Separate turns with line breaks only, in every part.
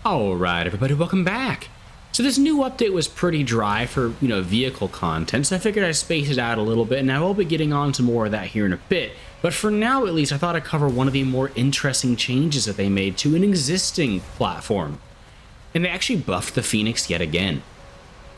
Alright everybody, welcome back! So this new update was pretty dry for, vehicle content, so I figured I'd space it out a little bit, and I will be getting on to more of that here in a bit. But for now at least, I thought I'd cover one of the more interesting changes that they made to an existing platform. And they actually buffed the Phoenix yet again.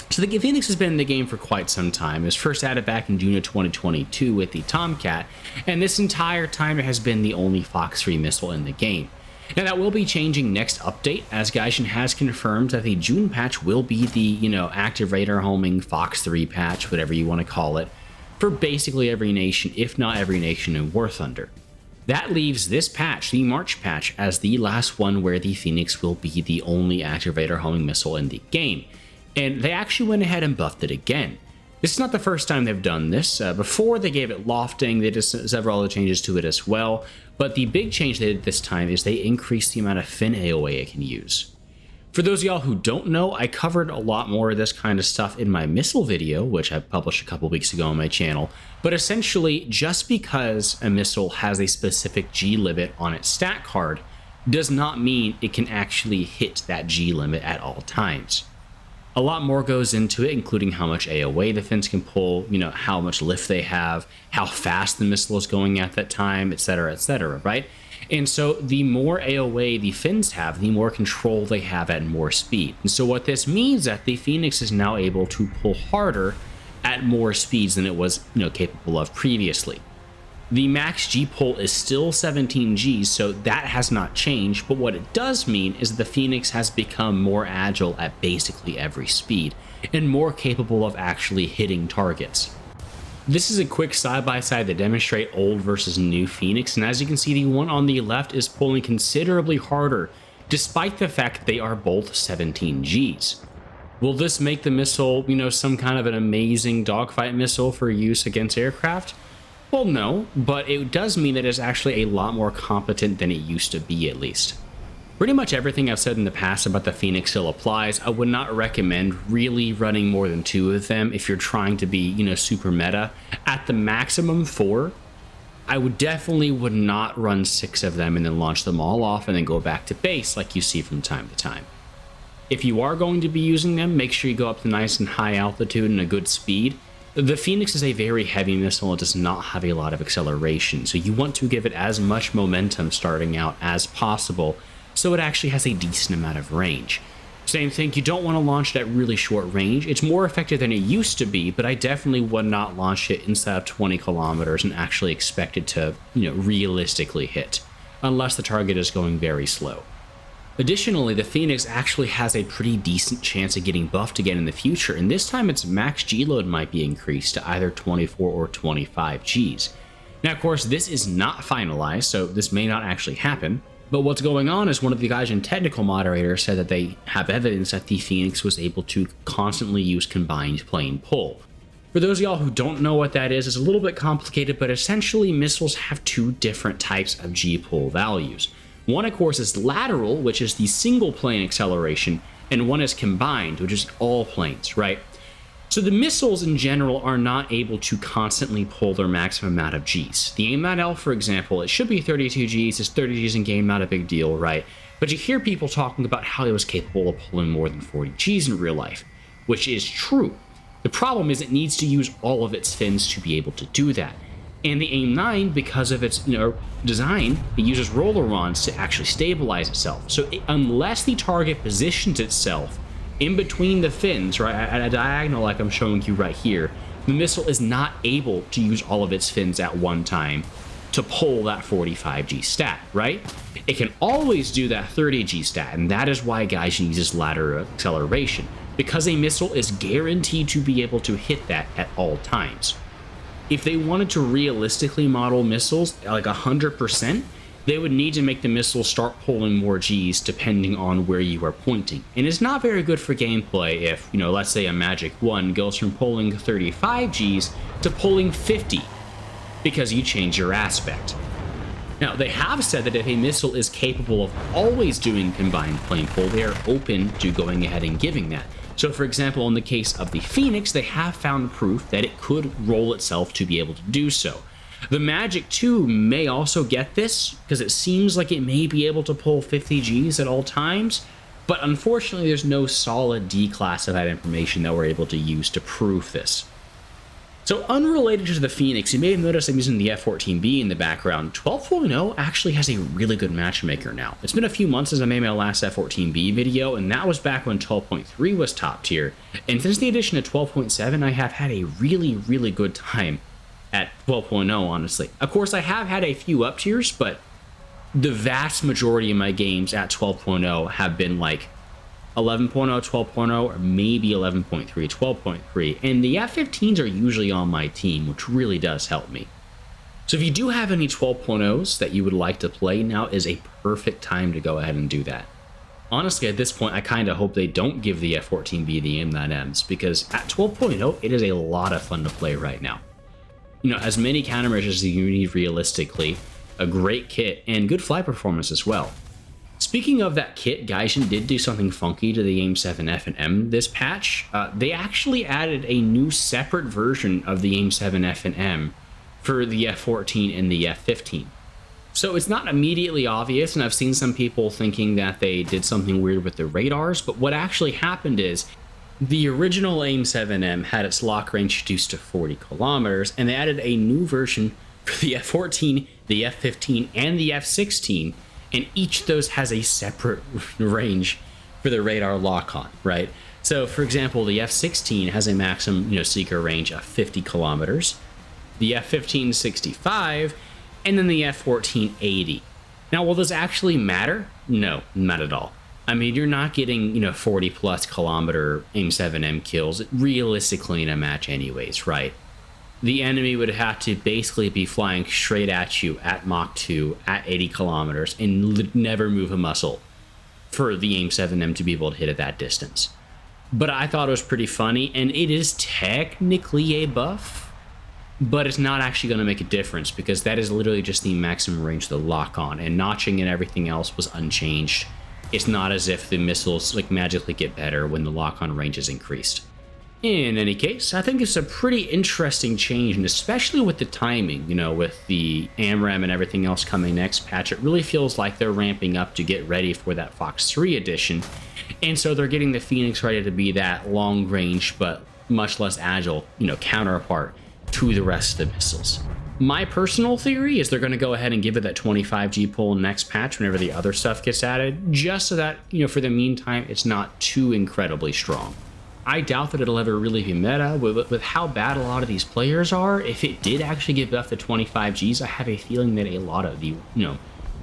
So the Phoenix has been in the game for quite some time. It was first added back in June of 2022 with the Tomcat, and this entire time it has been the only Fox 3 missile in the game. Now that will be changing next update, as Gaijin has confirmed that the June patch will be the, active radar homing Fox 3 patch, whatever you want to call it, for basically every nation, if not every nation in War Thunder. That leaves this patch, the March patch, as the last one where the Phoenix will be the only active radar homing missile in the game. And they actually went ahead and buffed it again. This is not the first time they've done this. Before they gave it lofting, they did several other changes to it as well. But the big change they did this time is they increased the amount of fin AOA it can use. For those of y'all who don't know, I covered a lot more of this kind of stuff in my missile video, which I published a couple weeks ago on my channel. But essentially, just because a missile has a specific G limit on its stat card does not mean it can actually hit that G limit at all times. A lot more goes into it, including how much AOA the fins can pull, how much lift they have, how fast the missile is going at that time, etc., right? And so the more AOA the fins have, the more control they have at more speed. And so what this means is that the Phoenix is now able to pull harder at more speeds than it was, capable of previously. The max G pull is still 17 Gs, so that has not changed, but what it does mean is that the Phoenix has become more agile at basically every speed, and more capable of actually hitting targets. This is a quick side-by-side to demonstrate old versus new Phoenix, and as you can see, the one on the left is pulling considerably harder, despite the fact that they are both 17 Gs. Will this make the missile, some kind of an amazing dogfight missile for use against aircraft? Well, no, but it does mean that it's actually a lot more competent than it used to be, at least. Pretty much everything I've said in the past about the Phoenix still applies. I would not recommend really running more than 2 of them if you're trying to be, super meta. At the maximum 4, I would not run 6 of them and then launch them all off and then go back to base like you see from time to time. If you are going to be using them, make sure you go up to nice and high altitude and a good speed. The Phoenix is a very heavy missile and does not have a lot of acceleration, so you want to give it as much momentum starting out as possible so it actually has a decent amount of range. Same thing, you don't want to launch it at really short range. It's more effective than it used to be, but I definitely would not launch it inside of 20 kilometers and actually expect it to, realistically hit, unless the target is going very slow. Additionally, the Phoenix actually has a pretty decent chance of getting buffed again in the future, and this time its max G load might be increased to either 24 or 25 Gs. Now, of course, this is not finalized, so this may not actually happen, but what's going on is one of the Gaijin technical moderators said that they have evidence that the Phoenix was able to constantly use combined plane pull. For those of y'all who don't know what that is, it's a little bit complicated, but essentially missiles have 2 different types of G pull values. One, of course, is lateral, which is the single plane acceleration, and one is combined, which is all planes, right? So the missiles in general are not able to constantly pull their maximum amount of Gs. The AIM-9L, for example, it should be 32 Gs, it's 30 Gs in game, not a big deal, right? But you hear people talking about how it was capable of pulling more than 40 Gs in real life, which is true. The problem is it needs to use all of its fins to be able to do that. And the AIM-9, because of its design, it uses rollerons to actually stabilize itself. So unless the target positions itself in between the fins, right, at a diagonal like I'm showing you right here, the missile is not able to use all of its fins at one time to pull that 45 G stat, right? It can always do that 30 G stat, and that is why Gaijin uses lateral acceleration, because a missile is guaranteed to be able to hit that at all times. If they wanted to realistically model missiles like 100%, they would need to make the missile start pulling more Gs depending on where you are pointing. And it's not very good for gameplay if, let's say a Magic 1 goes from pulling 35 Gs to pulling 50 because you change your aspect. Now, they have said that if a missile is capable of always doing combined plane pull, they are open to going ahead and giving that. So for example, in the case of the Phoenix, they have found proof that it could roll itself to be able to do so. The Magic 2 may also get this, because it seems like it may be able to pull 50 Gs at all times, But unfortunately, there's no solid declassified information that we're able to use to prove this. So unrelated to the Phoenix, you may have noticed I'm using the F-14B in the background. 12.0 actually has a really good matchmaker now. It's been a few months since I made my last F-14B video, and that was back when 12.3 was top tier. And since the addition of 12.7, I have had a really good time at 12.0, honestly. Of course, I have had a few up tiers, but the vast majority of my games at 12.0 have been like 11.0, 12.0, or maybe 11.3, 12.3, and the F-15s are usually on my team, which really does help me. So if you do have any 12.0s that you would like to play, now is a perfect time to go ahead and do that. Honestly, at this point, I kind of hope they don't give the F-14B the AIM-9Ms, because at 12.0, it is a lot of fun to play right now. You know, as many countermeasures as you need realistically, a great kit, and good flight performance as well. Speaking of that kit, Gaijin did do something funky to the AIM-7F and M this patch. They actually added a new separate version of the AIM-7F and M for the F-14 and the F-15. So it's not immediately obvious, and I've seen some people thinking that they did something weird with the radars, but what actually happened is the original AIM-7M had its lock range reduced to 40 kilometers, and they added a new version for the F-14, the F-15, and the F-16, and each of those has a separate range for the radar lock-on, right? So, for example, the F-16 has a maximum, seeker range of 50 kilometers, the F-15 65, and then the F-14 80. Now, will this actually matter? No, not at all. I mean, you're not getting, 40 plus kilometer AIM-7M kills realistically in a match anyways, right? The enemy would have to basically be flying straight at you at Mach 2 at 80 kilometers and never move a muscle for the AIM-7M to be able to hit at that distance. But I thought it was pretty funny, and it is technically a buff, but it's not actually going to make a difference because that is literally just the maximum range of the lock-on, and notching and everything else was unchanged. It's not as if the missiles magically get better when the lock-on range is increased. In any case, I think it's a pretty interesting change, and especially with the timing, with the AMRAAM and everything else coming next patch, it really feels like they're ramping up to get ready for that Fox 3 edition, and so they're getting the Phoenix ready to be that long range but much less agile, counterpart to the rest of the missiles. My personal theory is they're going to go ahead and give it that 25G pull next patch whenever the other stuff gets added, just so that, for the meantime, it's not too incredibly strong. I doubt that it'll ever really be meta. With how bad a lot of these players are, if it did actually get buffed to 25Gs, I have a feeling that a lot of the,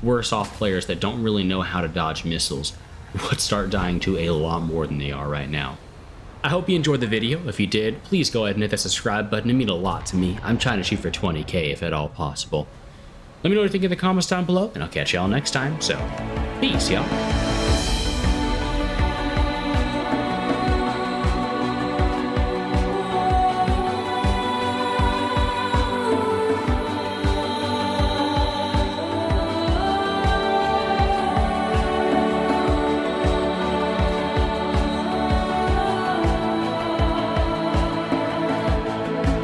worse off players that don't really know how to dodge missiles would start dying to a lot more than they are right now. I hope you enjoyed the video. If you did, please go ahead and hit that subscribe button. It means a lot to me. I'm trying to shoot for 20K if at all possible. Let me know what you think in the comments down below, and I'll catch y'all next time. So, peace, y'all.